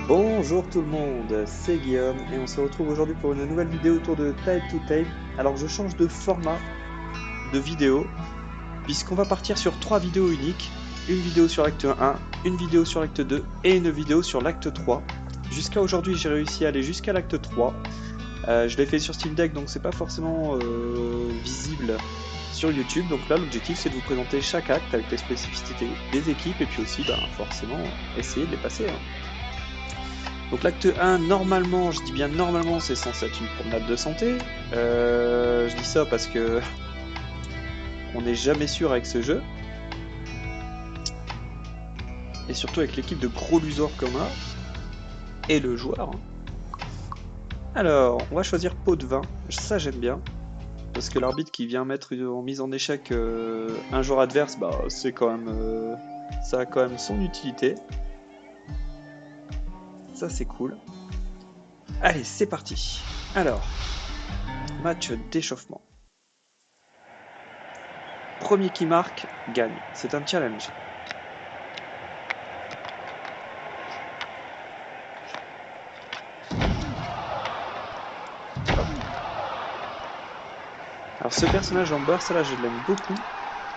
Bonjour tout le monde, c'est Guillaume et on se retrouve aujourd'hui pour une nouvelle vidéo autour de Tale to Tale. Alors je change de format de vidéo puisqu'on va partir sur 3 vidéos uniques. Une vidéo sur l'acte 1, une vidéo sur l'acte 2 et une vidéo sur l'acte 3. Jusqu'à aujourd'hui j'ai réussi à aller jusqu'à l'acte 3. Je l'ai fait sur Steam Deck donc c'est pas forcément visible sur YouTube. Donc là l'objectif c'est de vous présenter chaque acte avec les spécificités des équipes et puis aussi forcément essayer de les passer. Donc l'acte 1, normalement, je dis bien normalement, c'est censé être une promenade de santé. Je dis ça parce que on n'est jamais sûr avec ce jeu. Et surtout avec l'équipe de gros lusors comme on a. Et le joueur. Alors, on va choisir pot de vin. Ça j'aime bien. Parce que l'arbitre qui vient mettre en mise en échec un joueur adverse, c'est quand même, ça a quand même son utilité. Ça c'est cool. Allez, c'est parti. Alors, match d'échauffement. Premier qui marque, gagne. C'est un challenge. Alors ce personnage en burst, là je l'aime beaucoup.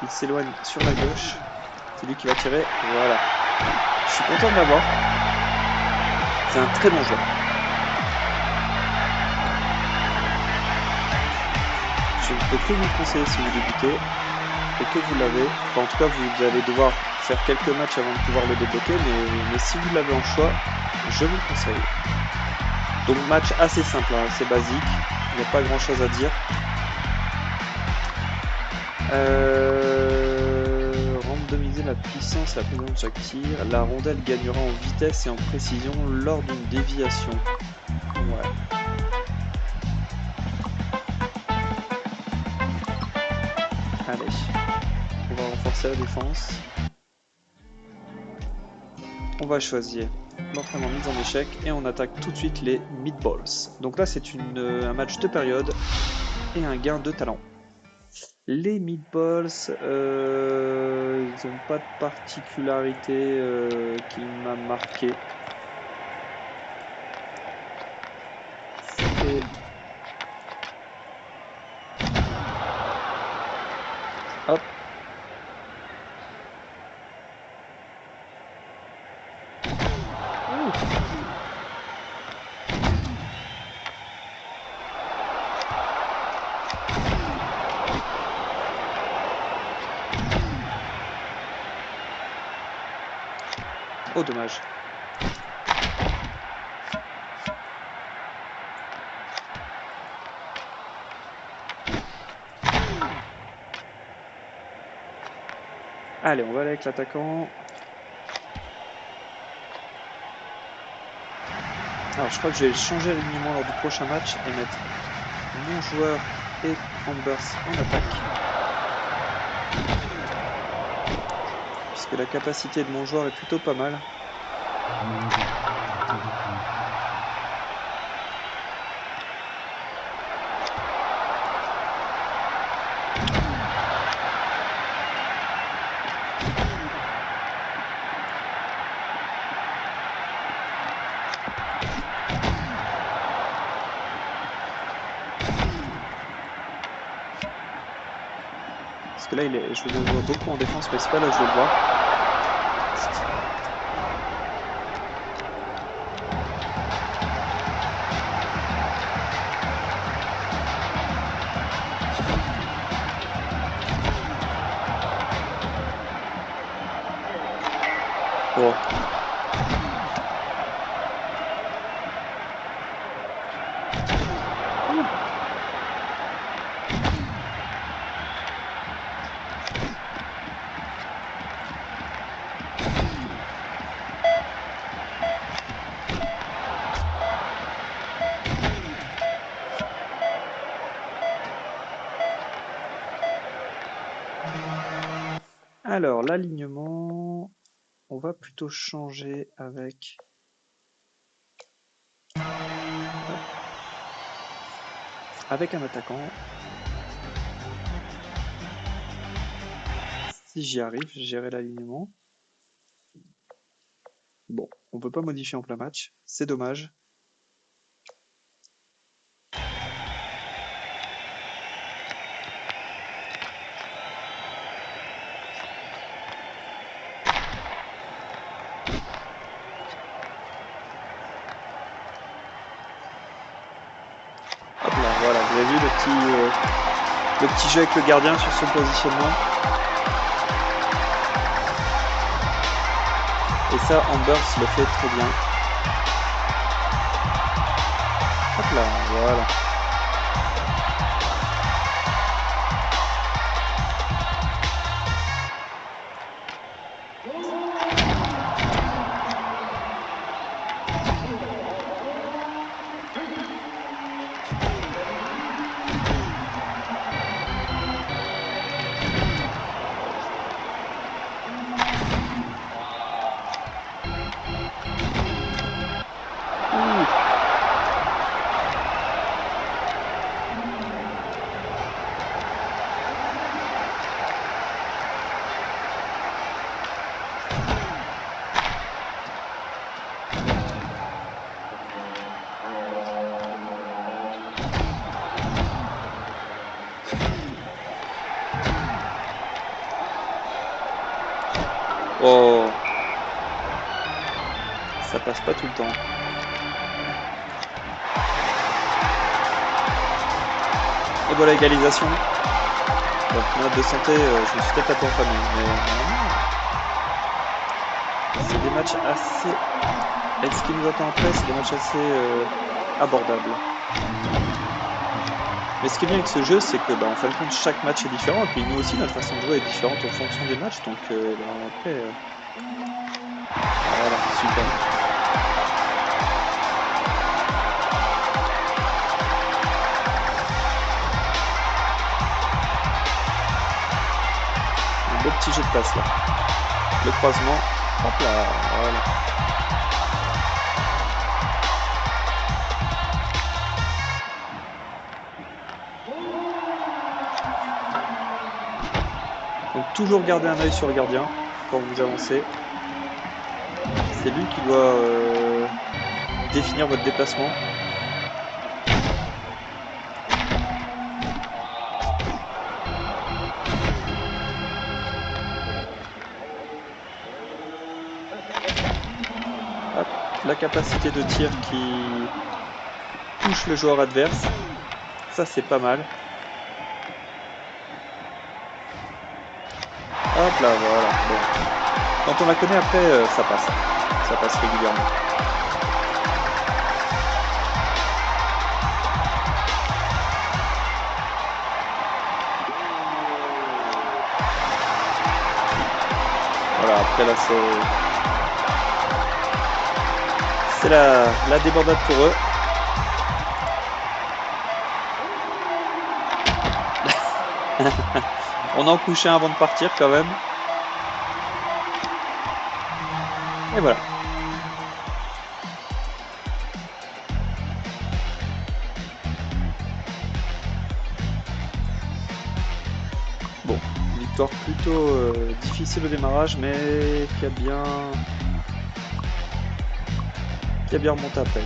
Il s'éloigne sur la gauche. C'est lui qui va tirer. Voilà. Je suis content de l'avoir. C'est un très bon joueur. Je ne peux que vous le conseiller si vous débutez et que vous l'avez. Enfin, en tout cas, vous allez devoir faire quelques matchs avant de pouvoir le débloquer, mais si vous l'avez en choix, je vous le conseille. Donc match assez simple, hein, c'est basique. Il n'y a pas grand chose à dire. Randomiser la puissance et la précision de chaque tir. La rondelle gagnera en vitesse et en précision lors d'une déviation. Ouais. Allez. On va renforcer la défense. On va choisir l'entraînement mise en échec et on attaque tout de suite les meatballs. Donc là c'est un match de période et un gain de talent. Les meatballs, ils n'ont pas de particularité qui m'a marqué. C'est... Hop. Oh dommage. Allez, on va aller avec l'attaquant. Alors je crois que je vais changer l'alignement lors du prochain match et mettre mon joueur et Ambers en attaque. Puisque la capacité de mon joueur est plutôt pas mal. Parce que là, je le vois beaucoup en défense, mais c'est pas là que je le vois. Oh. Alors, l'alignement, on va plutôt changer avec... Avec un attaquant. Si j'y arrive, gérer l'alignement. Bon, on peut pas modifier en plein match, c'est dommage. Hop là, voilà, vous avez vu le petit jeu avec le gardien sur son positionnement. Et ça, Ambers le fait très bien. Hop là, voilà. Oh, ça passe pas tout le temps. Et voilà, égalisation. Bon, note de santé, je me suis peut-être tapé en famille, mais c'est des matchs assez... Avec ce qui nous attend après, c'est des matchs assez abordables. Mais ce qui est bien avec ce jeu, c'est que, en fin de compte, chaque match est différent, et puis nous aussi, notre façon de jouer est différente en fonction des matchs, donc après... Voilà, super. Un beau petit jeu de passe là. Le croisement, hop là, voilà. Donc toujours garder un œil sur le gardien quand vous avancez. C'est lui qui doit définir votre déplacement. Hop, la capacité de tir qui touche le joueur adverse. Ça c'est pas mal. Hop là, voilà. Bon. Quand on la connaît après, ça passe. Ça passe régulièrement. Voilà, après là c'est la débandade pour eux. On en couchait un avant de partir quand même. Et voilà. Bon, victoire plutôt difficile au démarrage, mais qui a bien remonté après.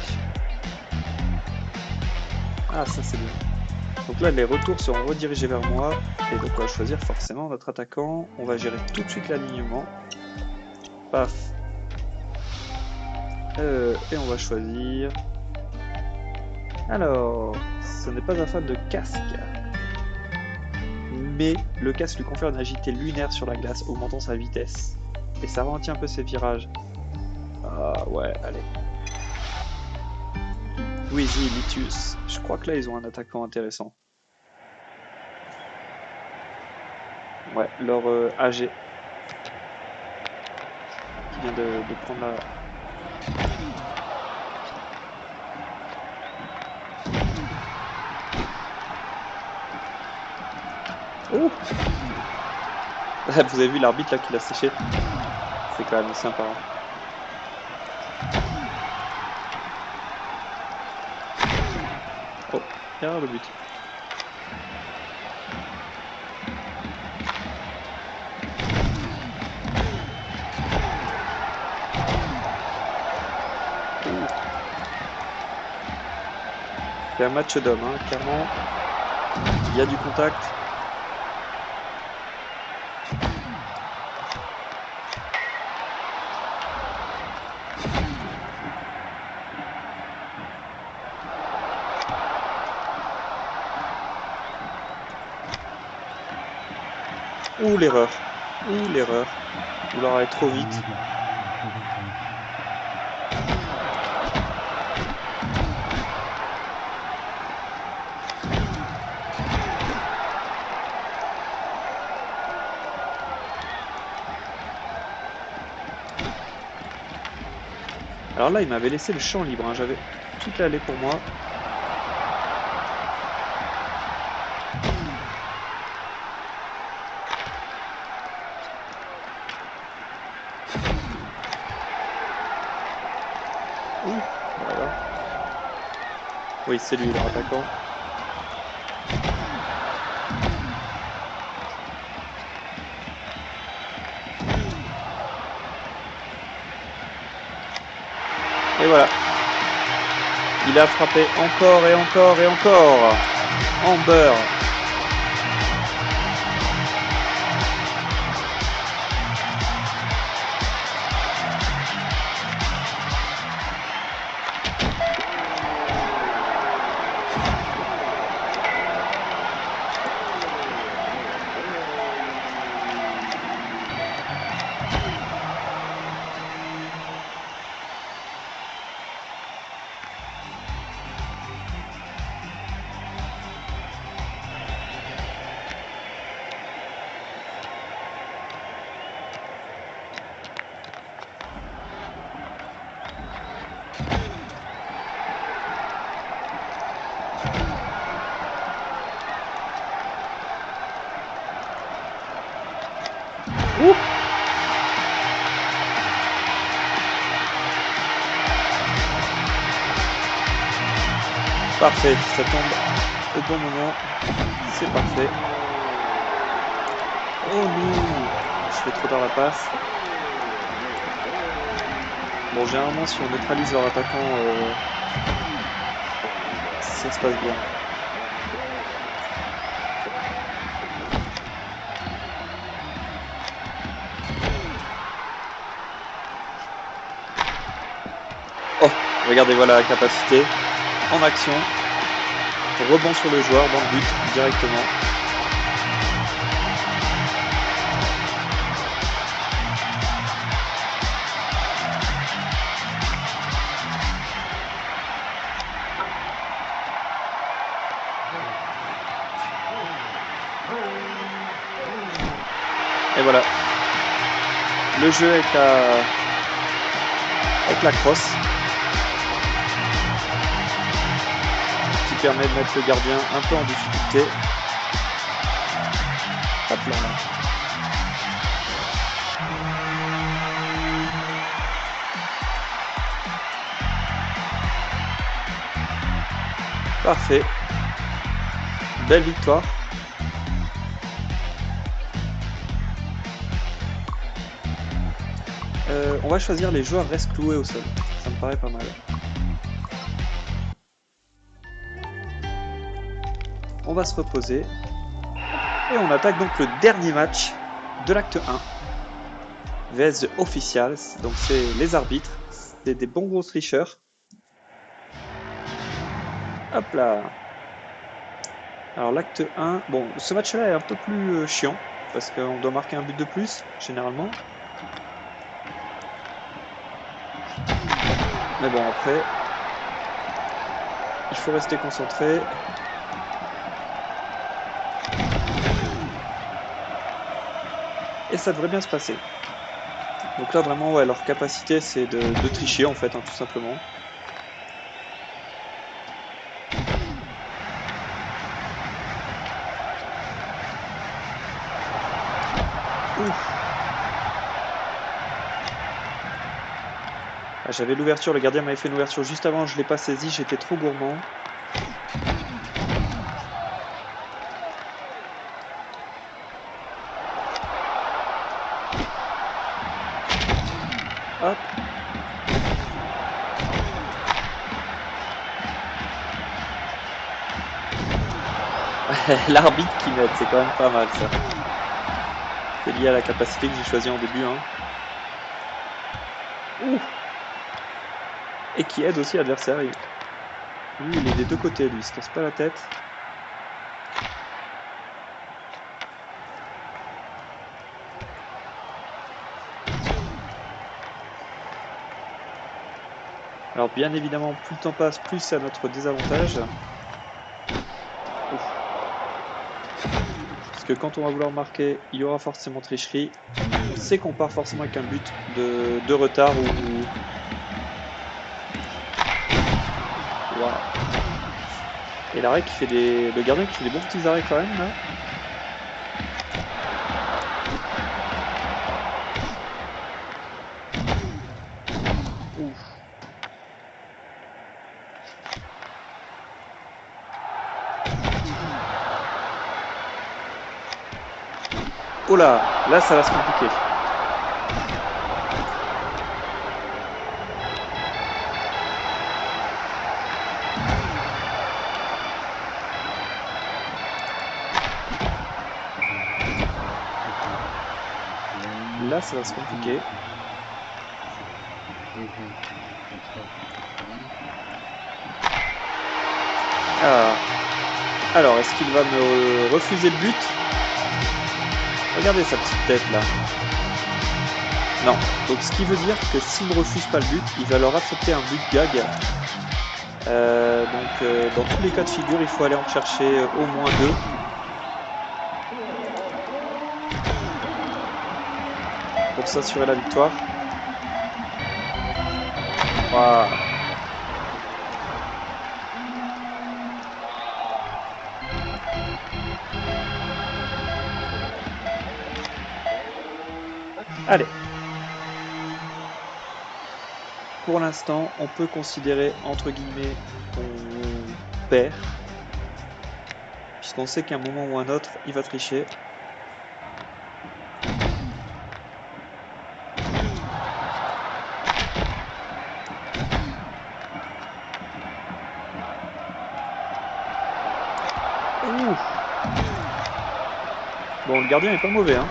Ah, ça c'est bien. Donc là, les retours seront redirigés vers moi, et donc on va choisir forcément notre attaquant. On va gérer tout de suite l'alignement. Paf. Et on va choisir... Alors, ce n'est pas un fan de casque. Mais le casque lui confère une agilité lunaire sur la glace, augmentant sa vitesse. Et ça ralentit un peu ses virages. Ah ouais, allez. Louisi, Litius. Je crois que là, ils ont un attaquant intéressant. Ouais, leur AG. Qui vient de prendre la... Oh! Vous avez vu l'arbitre là qui l'a séché? C'est quand même sympa. Hein. Oh, derrière le but. C'est un match d'hommes, hein, clairement. Il y a du contact. Ouh l'erreur. Ouh l'erreur. Ou alors aller trop vite. Alors là, il m'avait laissé le champ libre, hein. J'avais tout allé pour moi. Ouh, voilà. Oui, c'est lui, leur attaquant. Et voilà. Il a frappé encore et encore et encore. En beurre. Ouh. Parfait, ça tombe au bon moment. C'est parfait. Oh non, je fais trop tard la passe. Bon, généralement, si on neutralise leur attaquant, ça se passe bien. Oh, regardez, voilà la capacité. En action. Rebond sur le joueur, dans le but, directement. Et voilà. Le jeu avec la crosse. Qui permet de mettre le gardien un peu en difficulté. Hop là. Parfait. Belle victoire. On va choisir les joueurs restent cloués au sol. Ça me paraît pas mal. On va se reposer. Et on attaque donc le dernier match de l'acte 1. VS The Officials. Donc c'est les arbitres. C'est des bons gros tricheurs. Hop là. Alors l'acte 1. Bon, ce match-là est un peu plus chiant. Parce qu'on doit marquer un but de plus, généralement. Mais bon, après, il faut rester concentré. Et ça devrait bien se passer. Donc là, vraiment, ouais, leur capacité, c'est de tricher, en fait, hein, tout simplement. Ouf. Ah, j'avais l'ouverture, le gardien m'avait fait une ouverture juste avant, je ne l'ai pas saisi, j'étais trop gourmand. Hop. L'arbitre qui m'aide, c'est quand même pas mal ça. C'est lié à la capacité que j'ai choisie en début. Hein. Ouh. Et qui aide aussi l'adversaire. Lui, il est des deux côtés, lui, il se casse pas la tête. Alors bien évidemment, plus le temps passe, plus c'est à notre désavantage. Ouf. Parce que quand on va vouloir marquer, il y aura forcément tricherie. On sait qu'on part forcément avec un but de retard ou... Wow. Et l'arrêt qui fait des... Le gardien qui fait des bons petits arrêts quand même là. Ouf. Oh là, là ça va se compliquer. Là ça va se compliquer. Ah. Alors, est-ce qu'il va me refuser le but? Regardez sa petite tête là. Non. Donc ce qui veut dire que s'il ne refuse pas le but, il va leur accepter un but gag. Dans tous les cas de figure, il faut aller en chercher au moins 2. Pour s'assurer la victoire. Wow. Allez. Pour l'instant, on peut considérer entre guillemets ton père. Puisqu'on sait qu'à un moment ou un autre, il va tricher. Ouh. Bon, le gardien est pas mauvais, hein.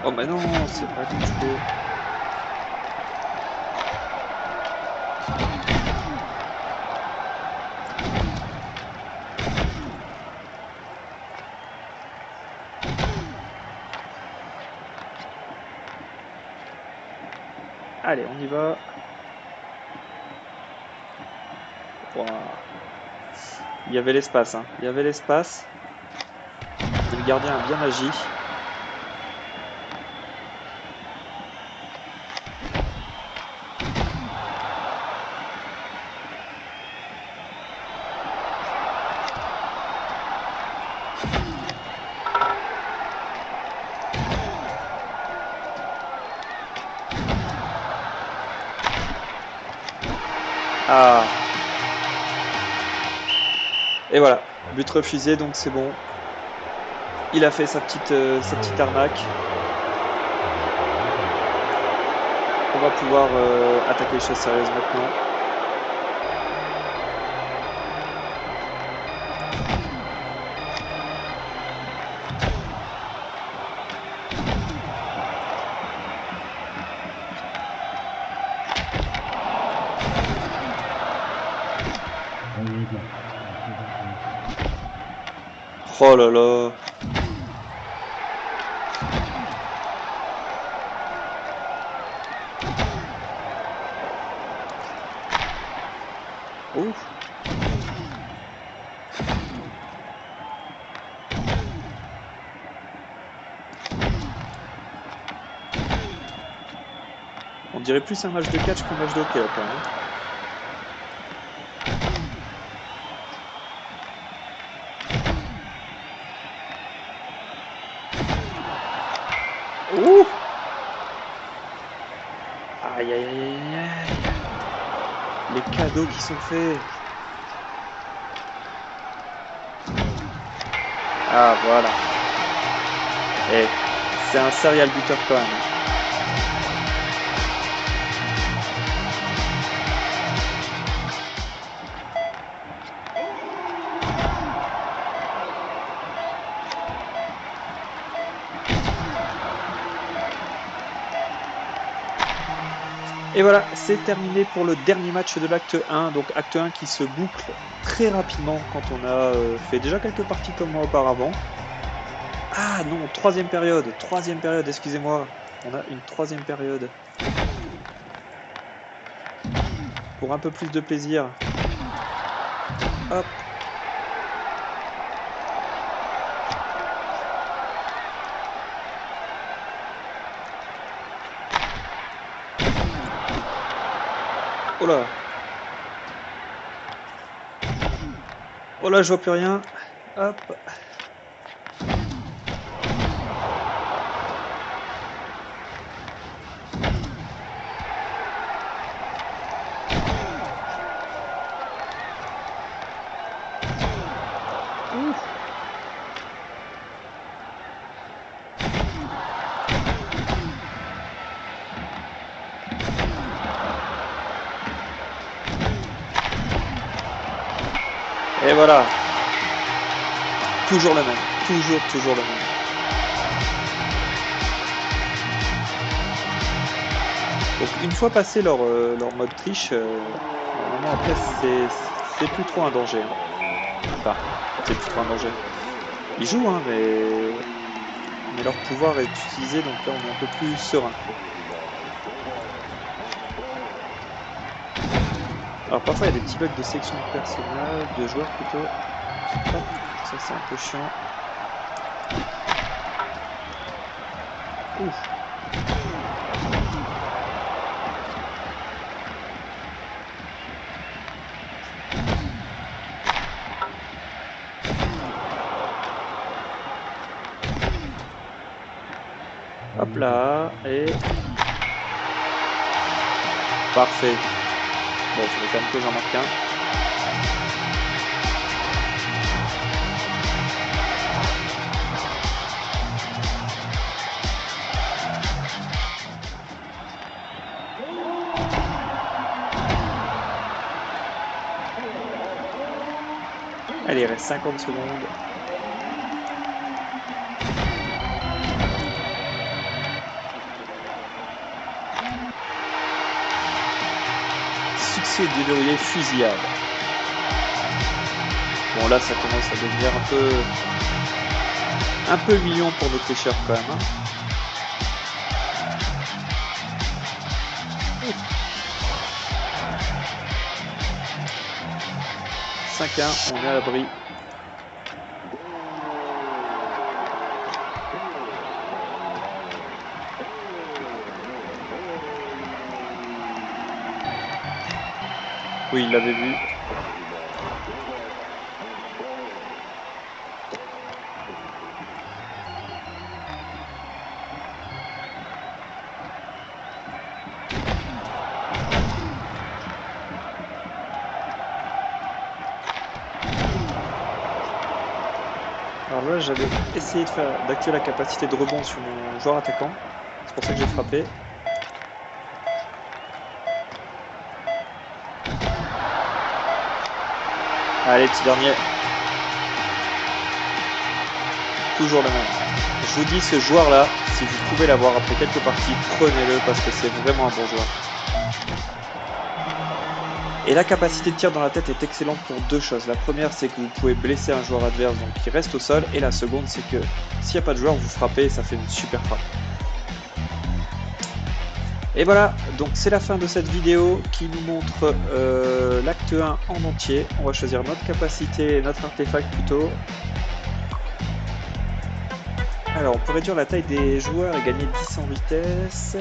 Oh bah non, c'est pas comme je peux. Allez, on y va. Wow. Il y avait l'espace, hein. Il y avait l'espace. Et le gardien a bien agi. Ah. Et voilà, but refusé, donc c'est bon. Il a fait sa petite arnaque. On va pouvoir attaquer les choses sérieuses maintenant. Oh là là. Ouh. On dirait plus un match de catch qu'un match de hockey là quand même. Ouh. Aïe aïe aïe aïe aïe. Les cadeaux qui sont faits. Ah voilà. Et c'est un serial buteur quand même. Et voilà, c'est terminé pour le dernier match de l'acte 1. Donc acte 1 qui se boucle très rapidement quand on a fait déjà quelques parties comme moi auparavant. Ah non, troisième période, excusez-moi. On a une troisième période. Pour un peu plus de plaisir. Hop. Oh là. Oh là, je vois plus rien. Hop. Et voilà. Toujours le même. Toujours le même. Donc une fois passé leur mode triche, normalement après c'est plus trop un danger. Hein. Enfin, c'est plus trop un danger. Ils jouent, hein, mais leur pouvoir est utilisé, donc là on est un peu plus serein. Alors parfois il y a des petits bugs de sélection de personnages, de joueurs plutôt. Hop, ça c'est un peu chiant. Ouf. Hop là, et... Parfait. Bon, il faudrait quand même que j'en marque un. Allez, il reste 50 secondes. Succès déverrouillé, fusillade. Bon là ça commence à devenir un peu mignon pour nos tricheurs quand même. Hein. 5-1, on est à l'abri. Oui, il l'avait vu. Alors là, j'avais essayé d'activer la capacité de rebond sur mon joueur attaquant. C'est pour ça que j'ai frappé. Allez, petit dernier. Toujours le même. Je vous dis, ce joueur-là, si vous pouvez l'avoir après quelques parties, prenez-le parce que c'est vraiment un bon joueur. Et la capacité de tir dans la tête est excellente pour deux choses. La première, c'est que vous pouvez blesser un joueur adverse donc qui reste au sol. Et la seconde, c'est que s'il n'y a pas de joueur, vous frappez et ça fait une super frappe. Et voilà, donc c'est la fin de cette vidéo qui nous montre l'acte 1 en entier. On va choisir notre capacité, notre artefact plutôt. Alors, on peut réduire la taille des joueurs et gagner 10 en vitesse.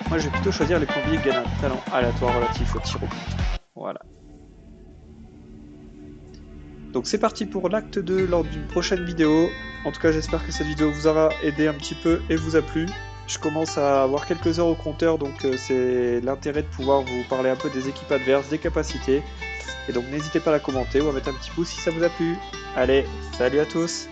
Moi, je vais plutôt choisir les plombiers qui gagnent un talent aléatoire relatif au tir au but. Voilà. Donc c'est parti pour l'acte 2 lors d'une prochaine vidéo. En tout cas, j'espère que cette vidéo vous aura aidé un petit peu et vous a plu. Je commence à avoir quelques heures au compteur, donc c'est l'intérêt de pouvoir vous parler un peu des équipes adverses, des capacités. Et donc n'hésitez pas à la commenter ou à mettre un petit pouce si ça vous a plu. Allez, salut à tous!